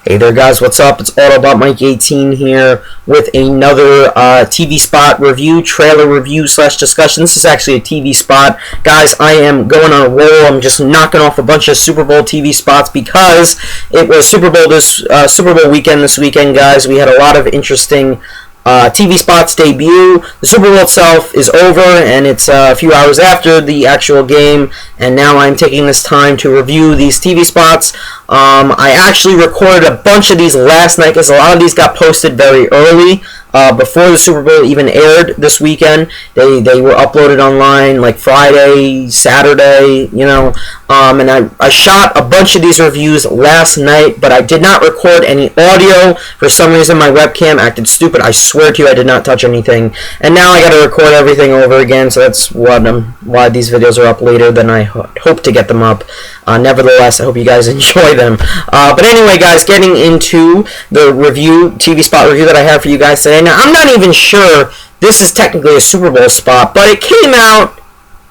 Hey there guys, what's up? It's Autobot Mike 18 here with another TV spot review, trailer review slash discussion. This is actually a TV spot. Guys, I am going on a roll. I'm just knocking off a bunch of Super Bowl TV spots because it was Super Bowl weekend this weekend, guys. We had a lot of interesting TV spots debut. The Super Bowl itself is over, and it's a few hours after the actual game, and now I'm taking this time to review these TV spots. I actually recorded a bunch of these last night because a lot of these got posted very early. Before the Super Bowl even aired this weekend. They were uploaded online like Friday, Saturday, you know, and I shot a bunch of these reviews last night, but I did not record any audio. For some reason my webcam acted stupid. I swear to you I did not touch anything, and now I gotta record everything over again, so that's why these videos are up later than I hope to get them up. Nevertheless, I hope you guys enjoy them. But anyway, guys, getting into the TV spot review that I have for you guys today. Now, I'm not even sure this is technically a Super Bowl spot, but it came out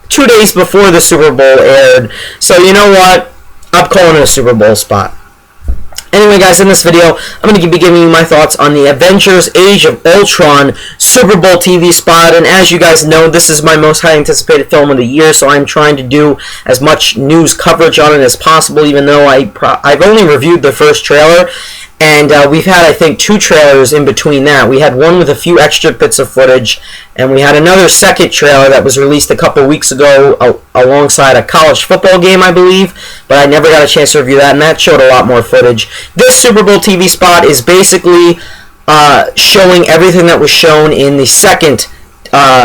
2 days before the Super Bowl aired. So, you know what? I'm calling it a Super Bowl spot. Anyway, guys, in this video, I'm going to be giving you my thoughts on the Avengers Age of Ultron Super Bowl TV spot. And as you guys know, this is my most highly anticipated film of the year, so I'm trying to do as much news coverage on it as possible, even though I've only reviewed the first trailer. And we've had, I think, 2 trailers in between that. We had one with a few extra bits of footage, and we had another second trailer that was released a couple weeks ago alongside a college football game, I believe, but I never got a chance to review that, and that showed a lot more footage. This Super Bowl TV spot is basically showing everything that was shown in the second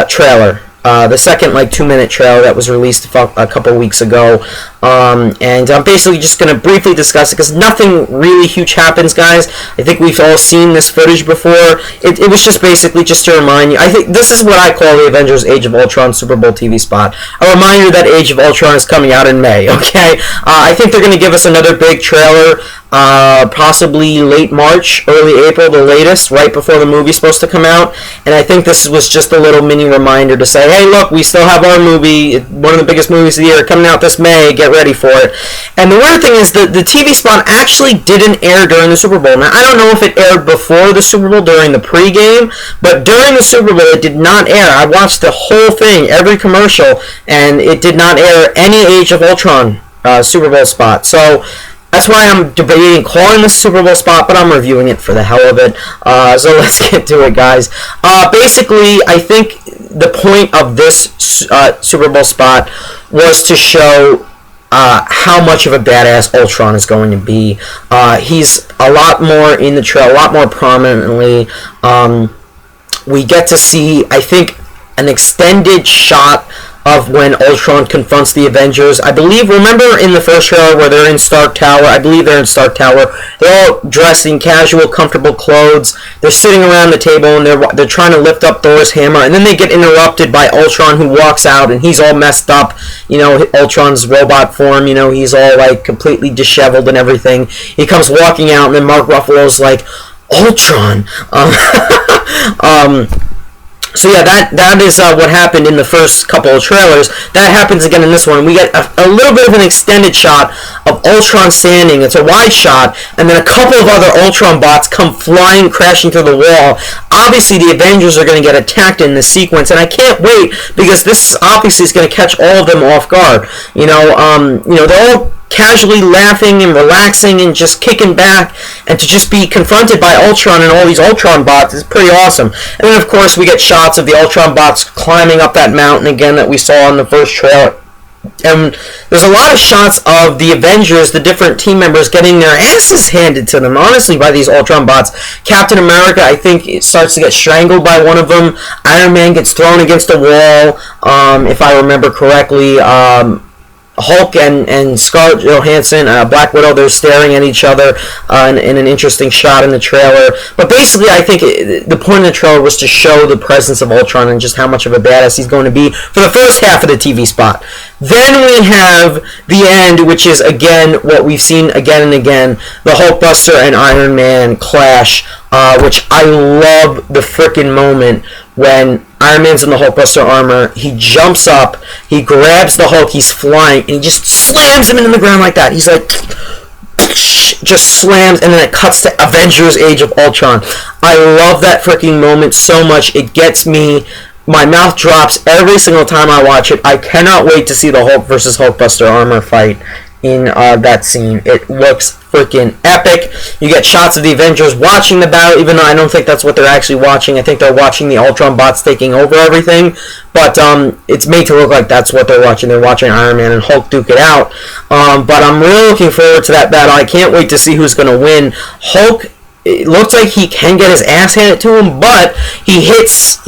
trailer. The second 2-minute trailer that was released a couple weeks ago, and I'm basically just going to briefly discuss it because nothing really huge happens, guys. I think we've all seen this footage before. It was just basically just to remind you. I think this is what I call the Avengers Age of Ultron Super Bowl TV spot. A reminder that Age of Ultron is coming out in May, okay? I think they're going to give us another big trailer, possibly late March, early April, the latest, right before the movie's supposed to come out. And I think this was just a little mini reminder to say, hey, look, we still have our movie, one of the biggest movies of the year, coming out this May. Get ready for it. And the weird thing is the TV spot actually didn't air during the Super Bowl. Now, I don't know if it aired before the Super Bowl during the pregame, but during the Super Bowl it did not air. I watched the whole thing, every commercial, and it did not air any Age of Ultron Super Bowl spot. So that's why I'm debating calling this Super Bowl spot, but I'm reviewing it for the hell of it. So let's get to it, guys. Basically, I think the point of this Super Bowl spot was to show how much of a badass Ultron is going to be. He's a lot more in the trailer, a lot more prominently. We get to see, I think, an extended shot of when Ultron confronts the Avengers. I believe, remember in the first trailer where they're in Stark Tower? I believe they're in Stark Tower. They're all dressed in casual, comfortable clothes. They're sitting around the table and they're trying to lift up Thor's hammer, and then they get interrupted by Ultron, who walks out and he's all messed up. You know, Ultron's robot form, you know, he's all completely disheveled and everything. He comes walking out, and then Mark Ruffalo's like, Ultron! So yeah, that is what happened in the first couple of trailers. That happens again in this one. We get a little bit of an extended shot of Ultron standing. It's a wide shot, and then a couple of other Ultron bots come flying, crashing through the wall. Obviously, the Avengers are going to get attacked in this sequence, and I can't wait because this obviously is going to catch all of them off guard. You know, they're all casually laughing and relaxing and just kicking back, and to just be confronted by Ultron and all these Ultron bots is pretty awesome. And then of course we get shots of the Ultron bots climbing up that mountain again that we saw in the first trailer. And there's a lot of shots of the Avengers, the different team members, getting their asses handed to them, honestly, by these Ultron bots. Captain America, I think, it starts to get strangled by one of them. Iron Man gets thrown against a wall, if I remember correctly. Hulk and Scarlett Johansson, Black Widow, they're staring at each other in an interesting shot in the trailer. But basically, I think the point of the trailer was to show the presence of Ultron and just how much of a badass he's going to be for the first half of the TV spot. Then we have the end, which is, again, what we've seen again and again, the Hulkbuster and Iron Man clash, which I love the frickin' moment when Iron Man's in the Hulkbuster armor, he jumps up, he grabs the Hulk, he's flying, and he just slams him into the ground like that. He's like, just slams, and then it cuts to Avengers Age of Ultron. I love that freaking moment so much. It gets me. My mouth drops every single time I watch it. I cannot wait to see the Hulk versus Hulkbuster armor fight in that scene. It looks freaking epic. You get shots of the Avengers watching the battle, even though I don't think that's what they're actually watching. I think they're watching the Ultron bots taking over everything, but it's made to look like that's what they're watching. They're watching Iron Man and Hulk duke it out. But I'm really looking forward to that battle. I can't wait to see who's going to win. Hulk, it looks like he can get his ass handed to him, but he hits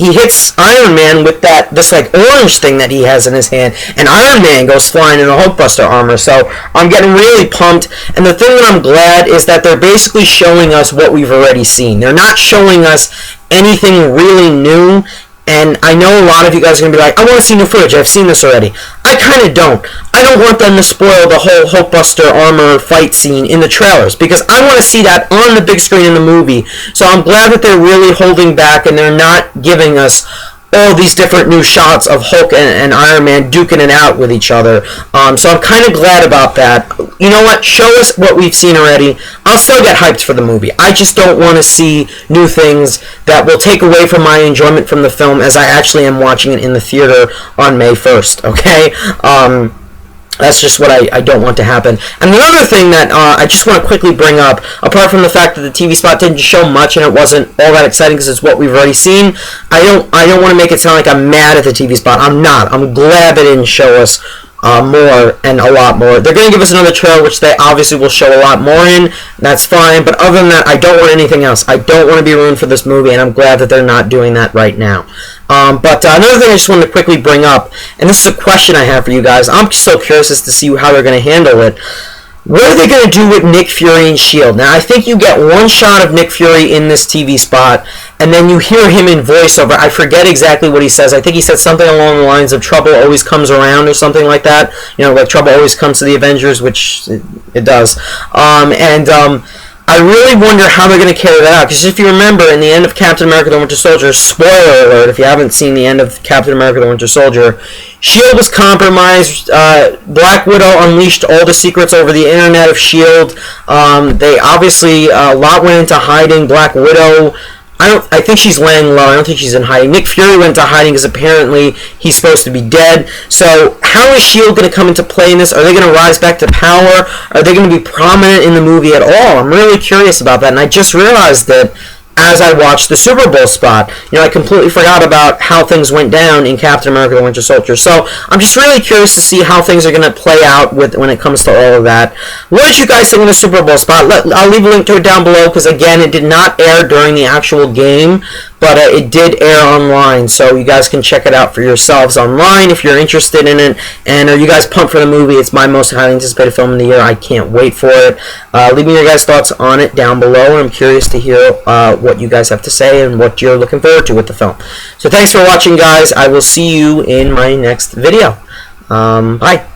Iron Man with this like orange thing that he has in his hand, and Iron Man goes flying in the Hulkbuster armor. So I'm getting really pumped, and the thing that I'm glad is that they're basically showing us what we've already seen. They're not showing us anything really new. And I know a lot of you guys are going to be like, I want to see new footage. I've seen this already. I kind of don't. I don't want them to spoil the whole Hulkbuster armor fight scene in the trailers, because I want to see that on the big screen in the movie. So I'm glad that they're really holding back and they're not giving us all these different new shots of Hulk and Iron Man duking it out with each other. So I'm kind of glad about that. You know what? Show us what we've seen already. I'll still get hyped for the movie. I just don't want to see new things that will take away from my enjoyment from the film, as I actually am watching it in the theater on May 1st, okay? That's just what I don't want to happen. And another thing that I just want to quickly bring up, apart from the fact that the TV spot didn't show much and it wasn't all that exciting because it's what we've already seen, I don't want to make it sound like I'm mad at the TV spot. I'm not. I'm glad they didn't show us more and a lot more. They're going to give us another trailer, which they obviously will show a lot more in. That's fine. But other than that, I don't want anything else. I don't want to be ruined for this movie, and I'm glad that they're not doing that right now. But another thing I just wanted to quickly bring up, and this is a question I have for you guys. I'm so curious as to see how they're going to handle it. What are they going to do with Nick Fury and S.H.I.E.L.D.? Now, I think you get one shot of Nick Fury in this TV spot, and then you hear him in voiceover. I forget exactly what he says. I think he said something along the lines of trouble always comes around or something like that. You know, like trouble always comes to the Avengers, which it does. I really wonder how they're going to carry that out, because if you remember, in the end of Captain America the Winter Soldier, spoiler alert, if you haven't seen the end of Captain America the Winter Soldier, S.H.I.E.L.D. was compromised. Black Widow unleashed all the secrets over the internet of S.H.I.E.L.D. They obviously, a lot went into hiding. Black Widow, I think she's laying low. I don't think she's in hiding. Nick Fury went to hiding because apparently he's supposed to be dead. So how is S.H.I.E.L.D. going to come into play in this? Are they going to rise back to power? Are they going to be prominent in the movie at all? I'm really curious about that. And I just realized that as I watched the Super Bowl spot. You know, I completely forgot about how things went down in Captain America the Winter Soldier. So I'm just really curious to see how things are going to play out when it comes to all of that. What did you guys think of the Super Bowl spot? I'll leave a link to it down below because, again, it did not air during the actual game, but it did air online, so you guys can check it out for yourselves online if you're interested in it. And are you guys pumped for the movie? It's my most highly anticipated film of the year. I can't wait for it. Leave me your guys' thoughts on it down below, and I'm curious to hear what you guys have to say and what you're looking forward to with the film. So thanks for watching, guys. I will see you in my next video. Bye.